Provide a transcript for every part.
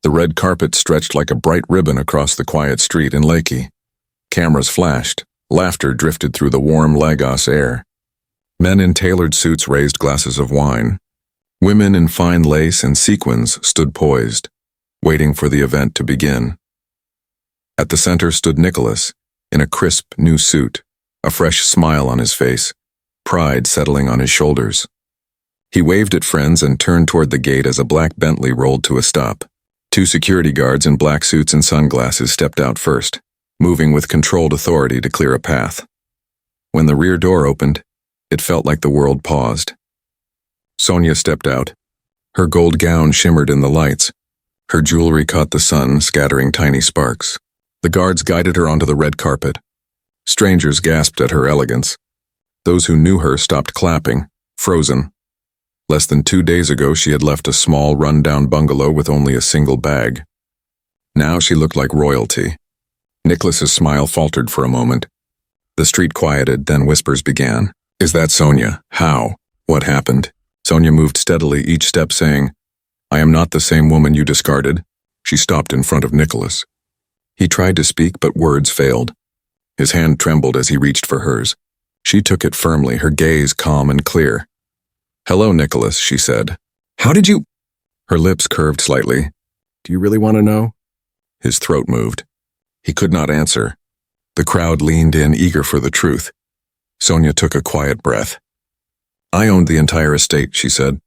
The red carpet stretched like a bright ribbon across the quiet street in Lakey. Cameras flashed, laughter drifted through the warm Lagos air. Men in tailored suits raised glasses of wine. Women in fine lace and sequins stood poised, waiting for the event to begin. At the center stood Nicholas, in a crisp new suit, a fresh smile on his face, pride settling on his shoulders. He waved at friends and turned toward the gate as a black Bentley rolled to a stop. 2 security guards in black suits and sunglasses stepped out first, moving with controlled authority to clear a path. When the rear door opened, it felt like the world paused. Sonia stepped out. Her gold gown shimmered in the lights. Her jewelry caught the sun, scattering tiny sparks. The guards guided her onto the red carpet. Strangers gasped at her elegance. Those who knew her stopped clapping, frozen. Less than 2 days ago, she had left a small, run-down bungalow with only a single bag. Now she looked like royalty. Nicholas's smile faltered for a moment. The street quieted, then whispers began. "Is that Sonia? How? What happened?" Sonia moved steadily, each step saying, "I am not the same woman you discarded." She stopped in front of Nicholas. He tried to speak, but words failed. His hand trembled as he reached for hers. She took it firmly, her gaze calm and clear. "Hello, Nicholas," she said. "How did you—" Her lips curved slightly. "Do you really want to know?" His throat moved. He could not answer. The crowd leaned in, eager for the truth. Sonia took a quiet breath. "I owned the entire estate," she said.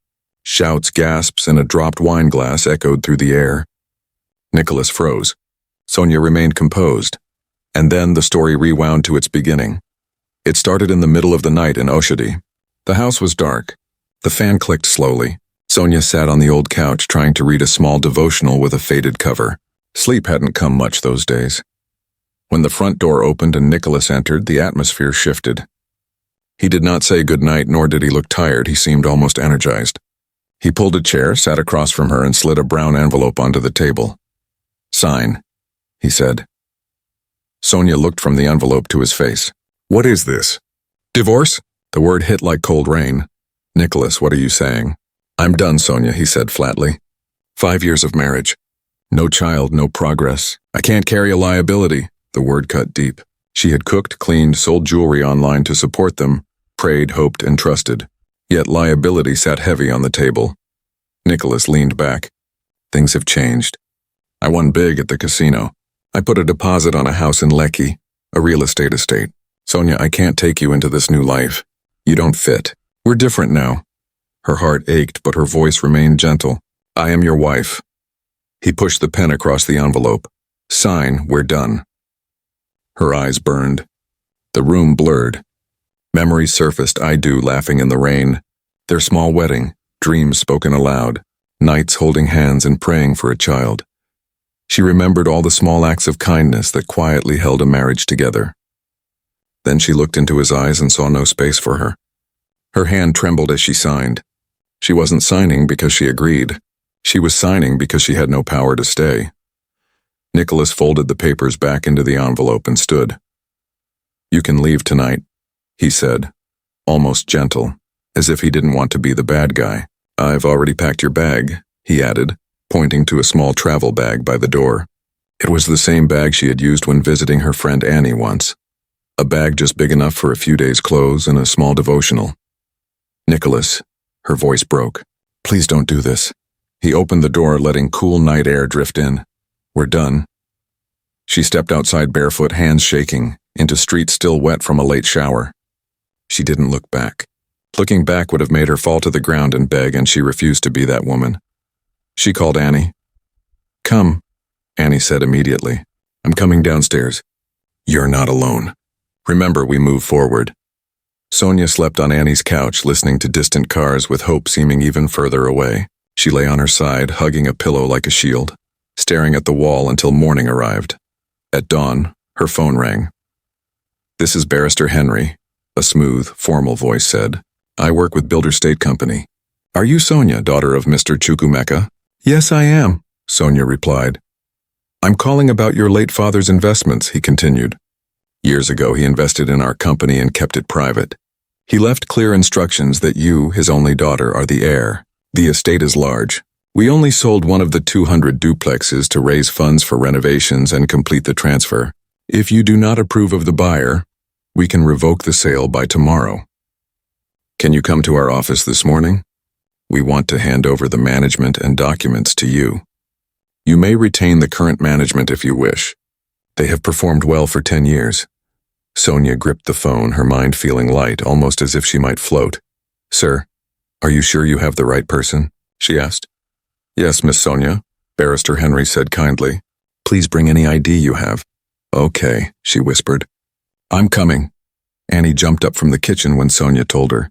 Shouts, gasps, and a dropped wine glass echoed through the air. Nicholas froze. Sonia remained composed. And then the story rewound to its beginning. It started in the middle of the night in Oshodi. The house was dark. The fan clicked slowly. Sonia sat on the old couch trying to read a small devotional with a faded cover. Sleep hadn't come much those days. When the front door opened and Nicholas entered, the atmosphere shifted. He did not say goodnight, nor did he look tired. He seemed almost energized. He pulled a chair, sat across from her, and slid a brown envelope onto the table. "Sign," he said. Sonia looked from the envelope to his face. "What is this? Divorce?" The word hit like cold rain. "Nicholas, what are you saying?" "I'm done, Sonia," he said flatly. 5 years of marriage. No child, no progress. I can't carry a liability. The word cut deep. She had cooked, cleaned, sold jewelry online to support them, prayed, hoped, and trusted. Yet liability sat heavy on the table. Nicholas leaned back. "Things have changed. I won big at the casino. I put a deposit on a house in Lekki, a real estate. Sonia, I can't take you into this new life. You don't fit. We're different now." Her heart ached, but her voice remained gentle. "I am your wife." He pushed the pen across the envelope. "Sign, we're done." Her eyes burned. The room blurred. Memories surfaced, I do, laughing in the rain. Their small wedding, dreams spoken aloud, nights holding hands and praying for a child. She remembered all the small acts of kindness that quietly held a marriage together. Then she looked into his eyes and saw no space for her. Her hand trembled as she signed. She wasn't signing because she agreed. She was signing because she had no power to stay. Nicholas folded the papers back into the envelope and stood. "You can leave tonight," he said, almost gentle, as if he didn't want to be the bad guy. "I've already packed your bag," he added, pointing to a small travel bag by the door. It was the same bag she had used when visiting her friend Annie once. A bag just big enough for a few days' clothes and a small devotional. "Nicholas," her voice broke. "Please don't do this." He opened the door, letting cool night air drift in. "We're done." She stepped outside barefoot, hands shaking, into streets still wet from a late shower. She didn't look back. Looking back would have made her fall to the ground and beg, and she refused to be that woman. She called Annie. "Come," Annie said immediately. "I'm coming downstairs." "You're not alone. Remember, we move forward." Sonia slept on Annie's couch, listening to distant cars with hope seeming even further away. She lay on her side, hugging a pillow like a shield, staring at the wall until morning arrived. At dawn, her phone rang. "This is Barrister Henry," a smooth, formal voice said. "I work with Builder State Company. Are you Sonia, daughter of Mr. Chukwumeka?" "Yes, I am," Sonia replied. "I'm calling about your late father's investments," he continued. "Years ago, he invested in our company and kept it private. He left clear instructions that you, his only daughter, are the heir. The estate is large. We only sold one of the 200 duplexes to raise funds for renovations and complete the transfer. If you do not approve of the buyer, we can revoke the sale by tomorrow. Can you come to our office this morning? We want to hand over the management and documents to you. You may retain the current management if you wish. They have performed well for 10 years. Sonia gripped the phone, her mind feeling light, almost as if she might float. Sir, are you sure you have the right person? She asked. Yes, Miss Sonia, Barrister Henry said kindly. Please bring any ID you have. Okay, she whispered. I'm coming. Annie jumped up from the kitchen when Sonia told her.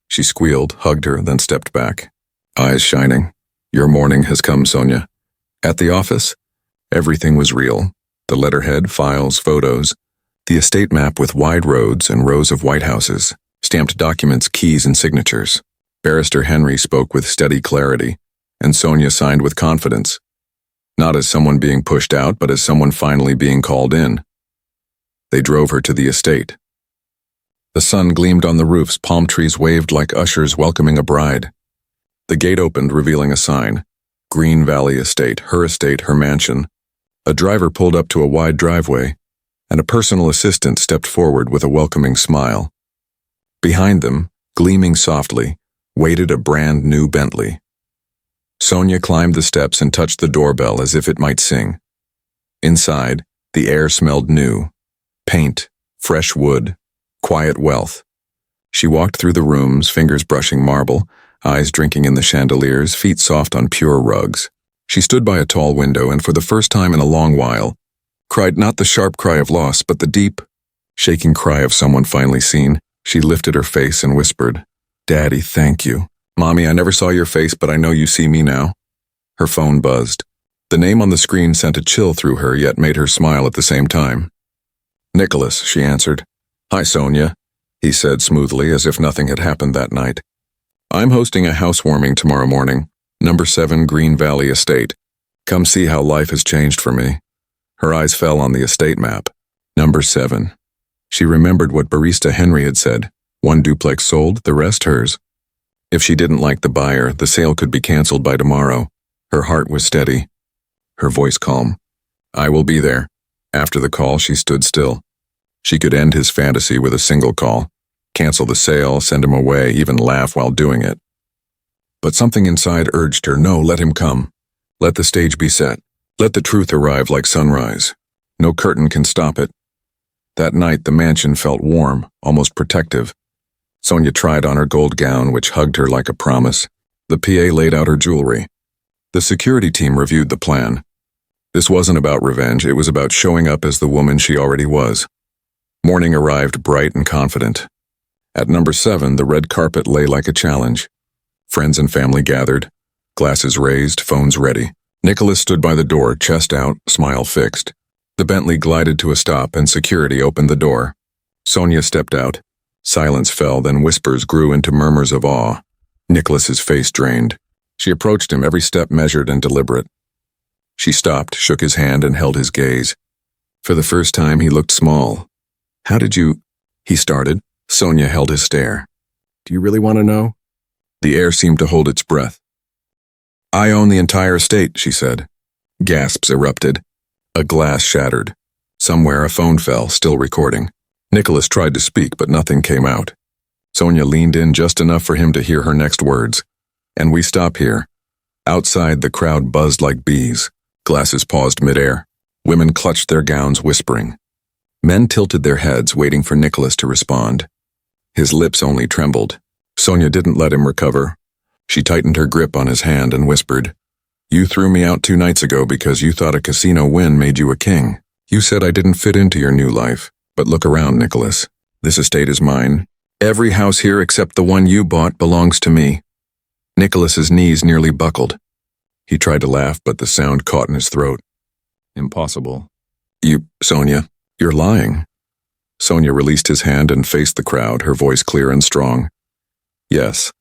She squealed, hugged her, then stepped back. Eyes shining. Your morning has come, Sonia. At the office, everything was real. The letterhead, files, photos, the estate map with wide roads and rows of white houses, stamped documents, keys, and signatures. Barrister Henry spoke with steady clarity, and Sonia signed with confidence. Not as someone being pushed out, but as someone finally being called in. They drove her to the estate. The sun gleamed on the roofs, palm trees waved like ushers welcoming a bride. The gate opened, revealing a sign. Green Valley Estate, her mansion. A driver pulled up to a wide driveway, and a personal assistant stepped forward with a welcoming smile. Behind them, gleaming softly, waited a brand new Bentley. Sonia climbed the steps and touched the doorbell as if it might sing. Inside, the air smelled new. Paint, fresh wood, quiet wealth. She walked through the rooms, fingers brushing marble, eyes drinking in the chandeliers, feet soft on pure rugs. She stood by a tall window and for the first time in a long while, cried not the sharp cry of loss, but the deep, shaking cry of someone finally seen. She lifted her face and whispered, Daddy, thank you. Mommy, I never saw your face, but I know you see me now. Her phone buzzed. The name on the screen sent a chill through her, yet made her smile at the same time. Nicholas, she answered. Hi, Sonia, he said smoothly, as if nothing had happened that night. I'm hosting a housewarming tomorrow morning. Number 7 Green Valley Estate. Come see how life has changed for me. Her eyes fell on the estate map. Number 7. She remembered what barista Henry had said. 1 duplex sold, the rest hers. If she didn't like the buyer, the sale could be canceled by tomorrow. Her heart was steady. Her voice calm. I will be there. After the call, she stood still. She could end his fantasy with a single call. Cancel the sale, send him away, even laugh while doing it. But something inside urged her, no, let him come. Let the stage be set. Let the truth arrive like sunrise. No curtain can stop it. That night, the mansion felt warm, almost protective. Sonia tried on her gold gown, which hugged her like a promise. The PA laid out her jewelry. The security team reviewed the plan. This wasn't about revenge, it was about showing up as the woman she already was. Morning arrived bright and confident. At number 7, the red carpet lay like a challenge. Friends and family gathered, glasses raised, phones ready. Nicholas stood by the door, chest out, smile fixed. The Bentley glided to a stop and security opened the door. Sonia stepped out. Silence fell, then whispers grew into murmurs of awe. Nicholas's face drained. She approached him, every step measured and deliberate. She stopped, shook his hand, and held his gaze. For the first time, he looked small. How did you... He started. Sonia held his stare. Do you really want to know? The air seemed to hold its breath. I own the entire estate, she said. Gasps erupted. A glass shattered. Somewhere a phone fell, still recording. Nicholas tried to speak, but nothing came out. Sonia leaned in just enough for him to hear her next words. And we stop here. Outside, the crowd buzzed like bees. Glasses paused midair. Women clutched their gowns, whispering. Men tilted their heads, waiting for Nicholas to respond. His lips only trembled. Sonia didn't let him recover. She tightened her grip on his hand and whispered, You threw me out 2 nights ago because you thought a casino win made you a king. You said I didn't fit into your new life. But look around, Nicholas. This estate is mine. Every house here except the one you bought belongs to me. Nicholas's knees nearly buckled. He tried to laugh, but the sound caught in his throat. Impossible. Sonia, you're lying. Sonia released his hand and faced the crowd, her voice clear and strong. Yes,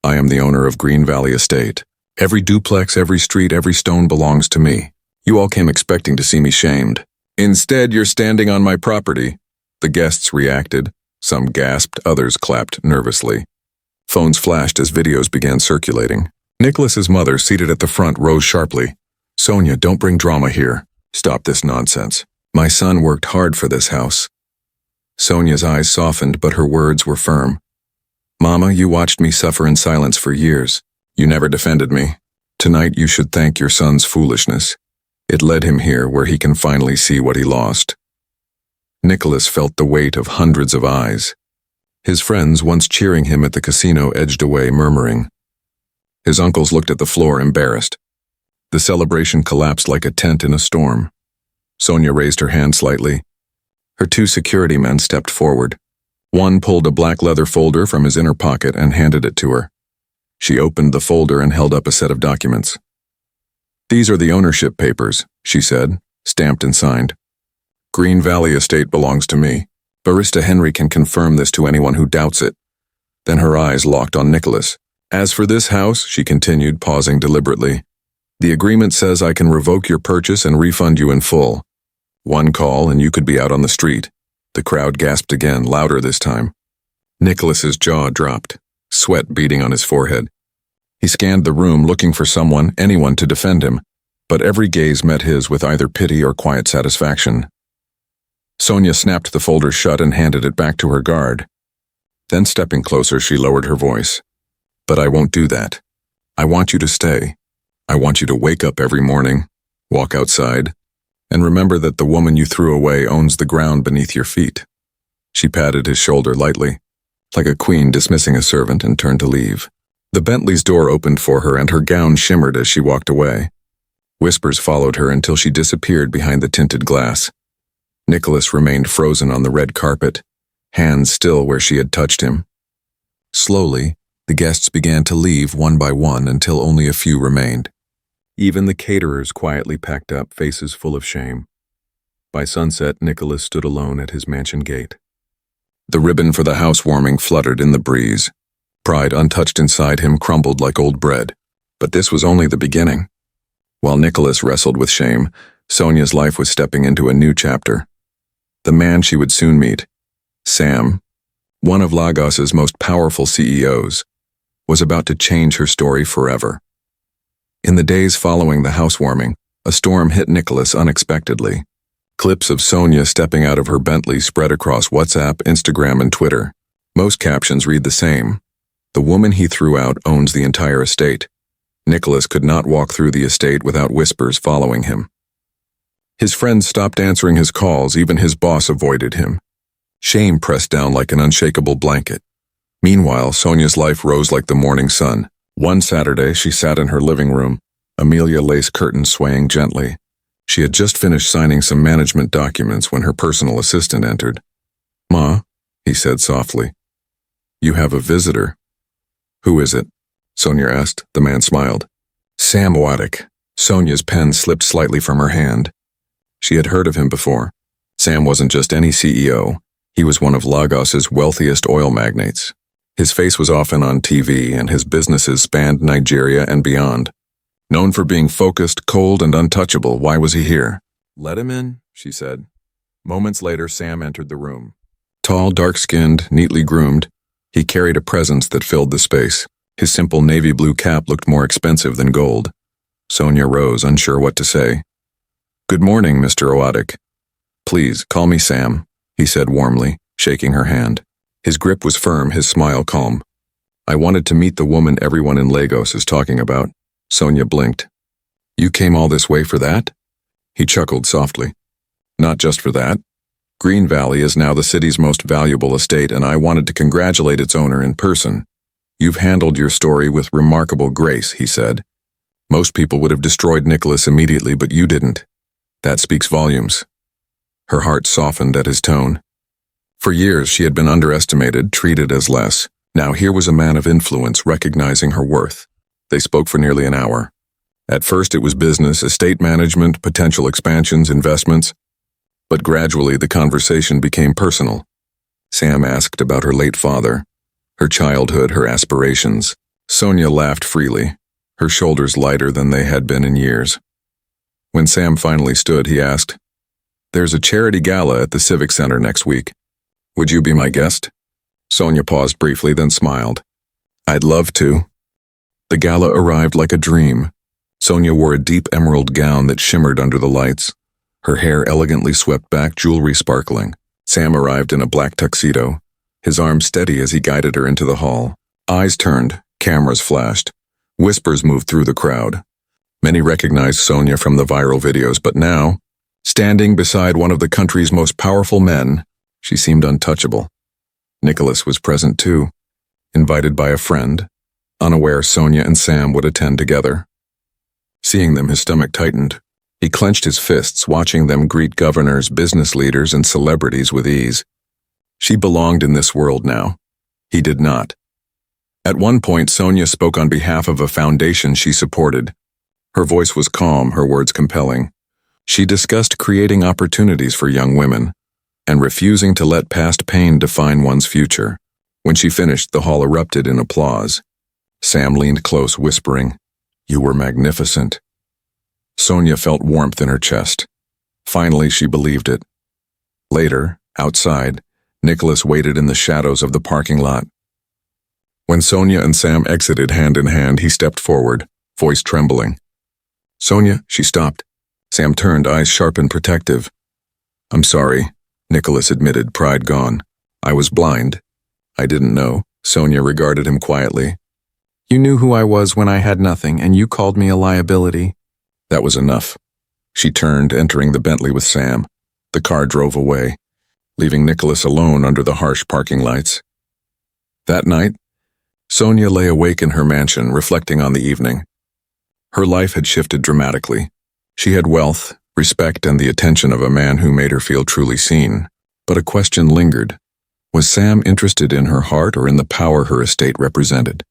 I am the owner of Green Valley Estate. Every duplex, every street, every stone belongs to me. You all came expecting to see me shamed. Instead, you're standing on my property. The guests reacted. Some gasped, others clapped nervously. Phones flashed as videos began circulating. Nicholas's mother, seated at the front, rose sharply. "Sonia, don't bring drama here. Stop this nonsense. My son worked hard for this house." Sonia's eyes softened, but her words were firm. "Mama, you watched me suffer in silence for years. You never defended me. Tonight you should thank your son's foolishness. It led him here where he can finally see what he lost." Nicholas felt the weight of hundreds of eyes. His friends, once cheering him at the casino, edged away, murmuring. His uncles looked at the floor, embarrassed. The celebration collapsed like a tent in a storm. Sonia raised her hand slightly. Her two security men stepped forward. One pulled a black leather folder from his inner pocket and handed it to her. She opened the folder and held up a set of documents. "These are the ownership papers," she said, stamped and signed. "Green Valley Estate belongs to me. Barista Henry can confirm this to anyone who doubts it." Then her eyes locked on Nicholas. "As for this house," she continued, pausing deliberately, "the agreement says I can revoke your purchase and refund you in full. One call and you could be out on the street." The crowd gasped again, louder this time. Nicholas's jaw dropped, sweat beading on his forehead. He scanned the room, looking for someone, anyone, to defend him, but every gaze met his with either pity or quiet satisfaction. Sonia snapped the folder shut and handed it back to her guard. Then, stepping closer, she lowered her voice. "But I won't do that. I want you to stay. I want you to wake up every morning, walk outside, and remember that the woman you threw away owns the ground beneath your feet." She patted his shoulder lightly, like a queen dismissing a servant, and turned to leave. The Bentley's door opened for her and her gown shimmered as she walked away. Whispers followed her until she disappeared behind the tinted glass. Nicholas remained frozen on the red carpet, hands still where she had touched him. Slowly, the guests began to leave one by one until only a few remained. Even the caterers quietly packed up, faces full of shame. By sunset, Nicholas stood alone at his mansion gate. The ribbon for the housewarming fluttered in the breeze. Pride untouched inside him crumbled like old bread. But this was only the beginning. While Nicholas wrestled with shame, Sonia's life was stepping into a new chapter. The man she would soon meet, Sam, one of Lagos's most powerful CEOs, was about to change her story forever. In the days following the housewarming, a storm hit Nicholas unexpectedly. Clips of Sonia stepping out of her Bentley spread across WhatsApp, Instagram, and Twitter. Most captions read the same. "The woman he threw out owns the entire estate." Nicholas could not walk through the estate without whispers following him. His friends stopped answering his calls, even his boss avoided him. Shame pressed down like an unshakable blanket. Meanwhile, Sonia's life rose like the morning sun. One Saturday, she sat in her living room, Amelia lace curtains swaying gently. She had just finished signing some management documents when her personal assistant entered. "Ma," he said softly, "you have a visitor." "Who is it?" Sonia asked. The man smiled. "Sam Waddick." Sonia's pen slipped slightly from her hand. She had heard of him before. Sam wasn't just any CEO. He was one of Lagos's wealthiest oil magnates. His face was often on TV, and his businesses spanned Nigeria and beyond. Known for being focused, cold, and untouchable, why was he here? "Let him in," she said. Moments later, Sam entered the room. Tall, dark-skinned, neatly groomed, he carried a presence that filled the space. His simple navy blue cap looked more expensive than gold. Sonia rose, unsure what to say. "Good morning, Mr. Waddick." "Please, call me Sam," he said warmly, shaking her hand. His grip was firm, his smile calm. "I wanted to meet the woman everyone in Lagos is talking about." Sonia blinked. "You came all this way for that?" He chuckled softly. "Not just for that. Green Valley is now the city's most valuable estate, and I wanted to congratulate its owner in person." "You've handled your story with remarkable grace," he said. "Most people would have destroyed Nicholas immediately, but you didn't. That speaks volumes." Her heart softened at his tone. For years she had been underestimated, treated as less. Now here was a man of influence recognizing her worth. They spoke for nearly an hour. At first it was business, estate management, potential expansions, investments. But gradually the conversation became personal. Sam asked about her late father, her childhood, her aspirations. Sonia laughed freely, her shoulders lighter than they had been in years. When Sam finally stood, he asked, "There's a charity gala at the Civic Center next week. Would you be my guest?" Sonia paused briefly, then smiled. "I'd love to." The gala arrived like a dream. Sonia wore a deep emerald gown that shimmered under the lights, her hair elegantly swept back, jewelry sparkling. Sam arrived in a black tuxedo, his arm steady as he guided her into the hall. Eyes turned, cameras flashed, whispers moved through the crowd. Many recognized Sonia from the viral videos, but now, standing beside one of the country's most powerful men, she seemed untouchable. Nicholas was present too, invited by a friend, unaware Sonia and Sam would attend together. Seeing them, his stomach tightened. He clenched his fists, watching them greet governors, business leaders, and celebrities with ease. She belonged in this world now. He did not. At one point, Sonia spoke on behalf of a foundation she supported. Her voice was calm, her words compelling. She discussed creating opportunities for young women and refusing to let past pain define one's future. When she finished, the hall erupted in applause. Sam leaned close, whispering, "You were magnificent." Sonia felt warmth in her chest. Finally, she believed it. Later, outside, Nicholas waited in the shadows of the parking lot. When Sonia and Sam exited hand in hand, he stepped forward, voice trembling. "Sonia," she stopped. Sam turned, eyes sharp and protective. "I'm sorry," Nicholas admitted, pride gone. "I was blind. I didn't know." Sonia regarded him quietly. "You knew who I was when I had nothing, and you called me a liability." That was enough. She turned, entering the Bentley with Sam. The car drove away, leaving Nicholas alone under the harsh parking lights. That night, Sonia lay awake in her mansion, reflecting on the evening. Her life had shifted dramatically. She had wealth, respect, and the attention of a man who made her feel truly seen. But a question lingered. Was Sam interested in her heart or in the power her estate represented?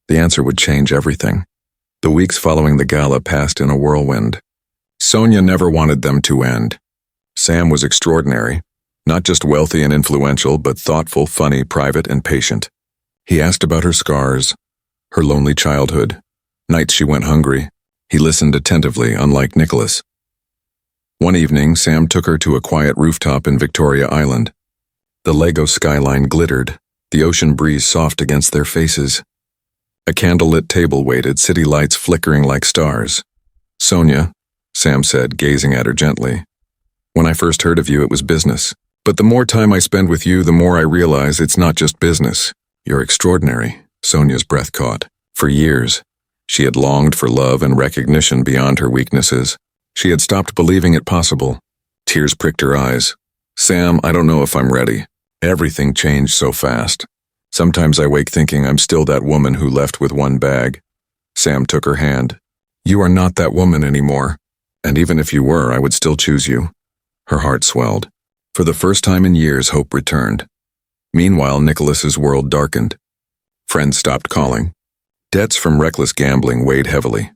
The answer would change everything. The weeks following the gala passed in a whirlwind. Sonia never wanted them to end. Sam was extraordinary, not just wealthy and influential, but thoughtful, funny, private, and patient. He asked about her scars, her lonely childhood, nights she went hungry. He listened attentively, unlike Nicholas. One evening, Sam took her to a quiet rooftop in Victoria Island. The Lego skyline glittered, the ocean breeze soft against their faces. A candlelit table waited, city lights flickering like stars. "Sonia," Sam said, gazing at her gently. "When I first heard of you, it was business. But the more time I spend with you, the more I realize it's not just business. You're extraordinary." Sonia's breath caught. For years, she had longed for love and recognition beyond her weaknesses. She had stopped believing it possible. Tears pricked her eyes. "Sam, I don't know if I'm ready. Everything changed so fast. Sometimes I wake thinking I'm still that woman who left with one bag." Sam took her hand. "You are not that woman anymore. And even if you were, I would still choose you." Her heart swelled. For the first time in years, hope returned. Meanwhile, Nicholas's world darkened. Friends stopped calling. Debts from reckless gambling weighed heavily.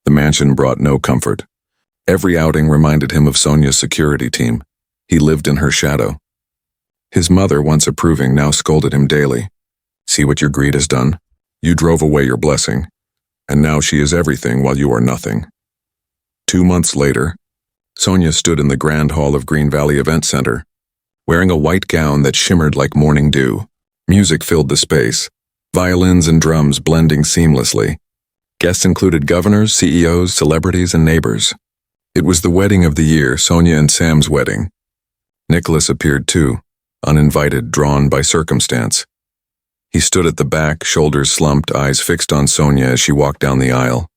The mansion brought no comfort. Every outing reminded him of Sonia's security team. He lived in her shadow. His mother, once approving, now scolded him daily. "See what your greed has done? You drove away your blessing, and now she is everything while you are nothing." 2 months later, Sonia stood in the grand hall of Green Valley Event Center, wearing a white gown that shimmered like morning dew. Music filled the space, violins and drums blending seamlessly. Guests included governors, CEOs, celebrities, and neighbors. It was the wedding of the year, Sonia and Sam's wedding. Nicholas appeared too, uninvited, drawn by circumstance. He stood at the back, shoulders slumped, eyes fixed on Sonia as she walked down the aisle.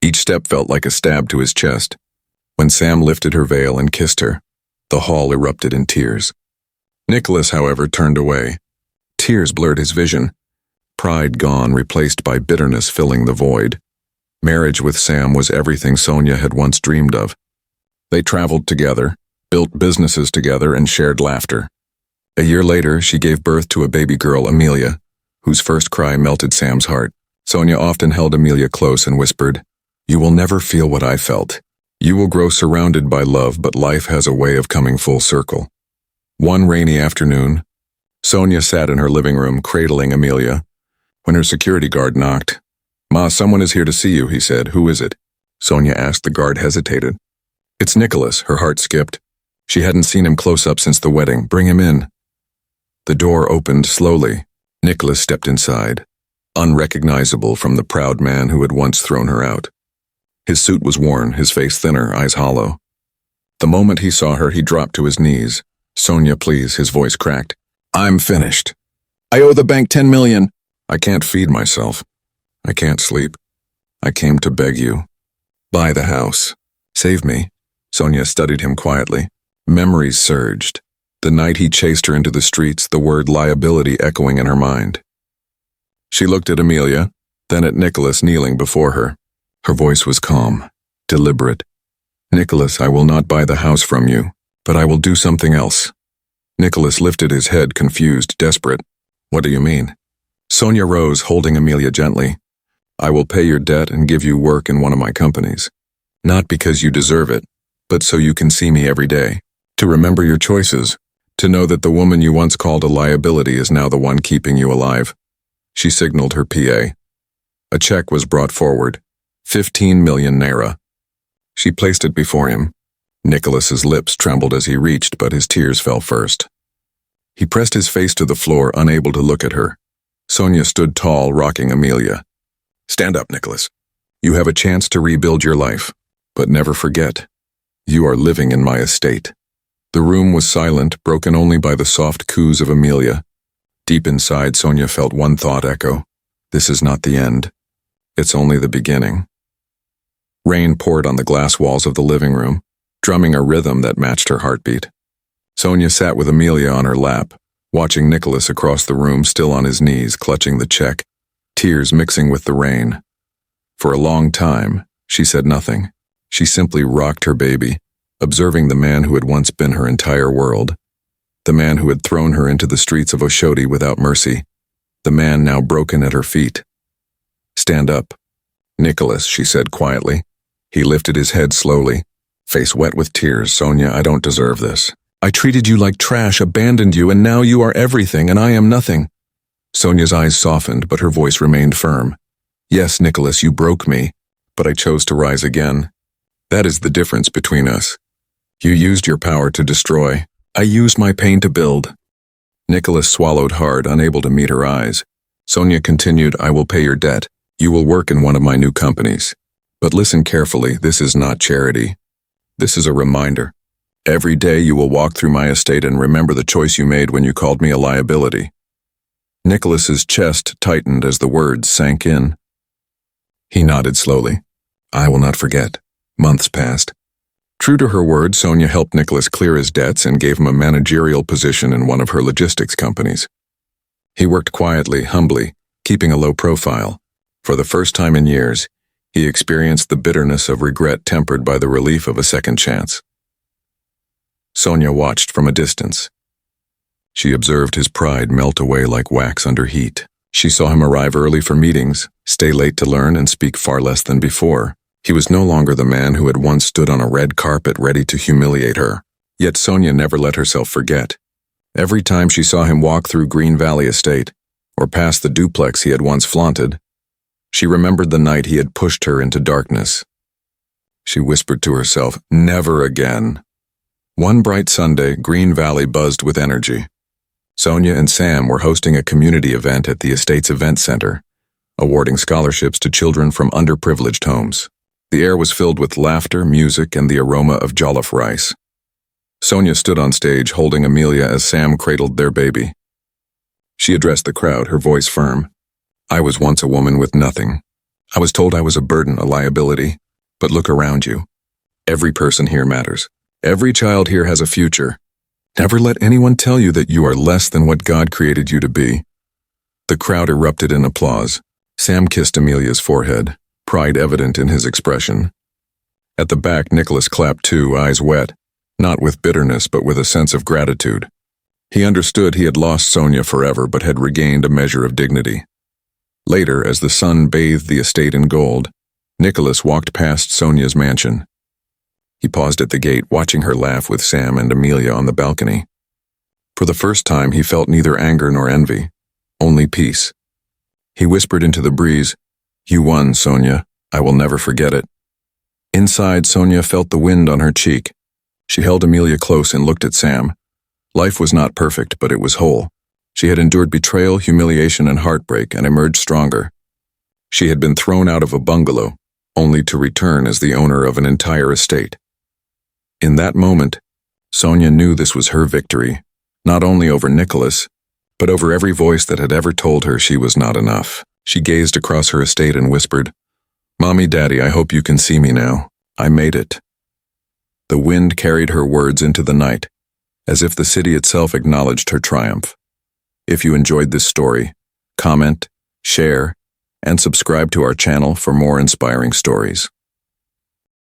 Each step felt like a stab to his chest. When Sam lifted her veil and kissed her, the hall erupted in tears. Nicholas, however, turned away. Tears blurred his vision. Pride gone, replaced by bitterness filling the void. Marriage with Sam was everything Sonia had once dreamed of. They traveled together, built businesses together, and shared laughter. A year later, she gave birth to a baby girl, Amelia, whose first cry melted Sam's heart. Sonia often held Amelia close and whispered, "You will never feel what I felt. You will grow surrounded by love, but life has a way of coming full circle." One rainy afternoon, Sonia sat in her living room, cradling Amelia, when her security guard knocked. "Ma, someone is here to see you," he said. "Who is it?" Sonia asked. The guard hesitated. "It's Nicholas." Her heart skipped. She hadn't seen him close up since the wedding. "Bring him in." The door opened slowly. Nicholas stepped inside. unrecognizable from the proud man who had once thrown her out. His suit was worn, his face thinner, eyes hollow. The moment he saw her, he dropped to his knees. "Sonia, please," his voice cracked. "I'm finished. I owe the bank 10 million. I can't feed myself. I can't sleep. I came to beg you. Buy the house. Save me." Sonia studied him quietly. Memories surged. The night he chased her into the streets, the word liability echoing in her mind. She looked at Amelia, then at Nicholas kneeling before her. Her voice was calm, deliberate. "Nicholas, I will not buy the house from you, but I will do something else." Nicholas lifted his head, confused, desperate. "What do you mean?" Sonia rose, holding Amelia gently. "I will pay your debt and give you work in one of my companies. Not because you deserve it, but so you can see me every day, to remember your choices, to know that the woman you once called a liability is now the one keeping you alive." She signaled her PA. A check was brought forward, 15 million naira. She placed it before him. Nicholas's lips trembled as he reached, but his tears fell first. He pressed his face to the floor, unable to look at her. Sonia stood tall, rocking Amelia. "Stand up, Nicholas. You have a chance to rebuild your life, but never forget, you are living in my estate." The room was silent, broken only by the soft coos of Amelia. Deep inside, Sonia felt one thought echo. This is not the end. It's only the beginning. Rain poured on the glass walls of the living room, drumming a rhythm that matched her heartbeat. Sonia sat with Amelia on her lap, watching Nicholas across the room, still on his knees, clutching the check, tears mixing with the rain. For a long time, she said nothing. She simply rocked her baby, observing the man who had once been her entire world. The man who had thrown her into the streets of Oshodi without mercy. The man now broken at her feet. "Stand up." "Nicholas," she said quietly. He lifted his head slowly, face wet with tears. "Sonia, I don't deserve this. I treated you like trash, abandoned you, and now you are everything, and I am nothing." Sonia's eyes softened, but her voice remained firm. "Yes, Nicholas, you broke me, but I chose to rise again. That is the difference between us. You used your power to destroy. I used my pain to build." Nicholas swallowed hard, unable to meet her eyes. Sonia continued, "I will pay your debt. You will work in one of my new companies. But listen carefully, this is not charity. This is a reminder. Every day you will walk through my estate and remember the choice you made when you called me a liability." Nicholas's chest tightened as the words sank in. He nodded slowly. "I will not forget." Months passed. True to her word, Sonia helped Nicholas clear his debts and gave him a managerial position in one of her logistics companies. He worked quietly, humbly, keeping a low profile. For the first time in years, he experienced the bitterness of regret tempered by the relief of a second chance. Sonia watched from a distance. She observed his pride melt away like wax under heat. She saw him arrive early for meetings, stay late to learn, and speak far less than before. He was no longer the man who had once stood on a red carpet ready to humiliate her. Yet Sonia never let herself forget. Every time she saw him walk through Green Valley Estate, or past the duplex he had once flaunted, she remembered the night he had pushed her into darkness. She whispered to herself, "Never again." One bright Sunday, Green Valley buzzed with energy. Sonia and Sam were hosting a community event at the estate's event center, awarding scholarships to children from underprivileged homes. The air was filled with laughter, music, and the aroma of jollof rice. Sonia stood on stage holding Amelia as Sam cradled their baby. She addressed the crowd, her voice firm. "I was once a woman with nothing. I was told I was a burden, a liability. But look around you. Every person here matters. Every child here has a future. Never let anyone tell you that you are less than what God created you to be." The crowd erupted in applause. Sam kissed Amelia's forehead, pride evident in his expression. At the back, Nicholas clapped too, eyes wet, not with bitterness but with a sense of gratitude. He understood he had lost Sonia forever but had regained a measure of dignity. Later, as the sun bathed the estate in gold, Nicholas walked past Sonia's mansion. He paused at the gate, watching her laugh with Sam and Amelia on the balcony. For the first time, he felt neither anger nor envy, only peace. He whispered into the breeze, "You won, Sonia. I will never forget it." Inside, Sonia felt the wind on her cheek. She held Amelia close and looked at Sam. Life was not perfect, but it was whole. She had endured betrayal, humiliation, and heartbreak and emerged stronger. She had been thrown out of a bungalow, only to return as the owner of an entire estate. In that moment, Sonia knew this was her victory, not only over Nicholas, but over every voice that had ever told her she was not enough. She gazed across her estate and whispered, "Mommy, Daddy, I hope you can see me now. I made it." The wind carried her words into the night, as if the city itself acknowledged her triumph. If you enjoyed this story, comment, share, and subscribe to our channel for more inspiring stories.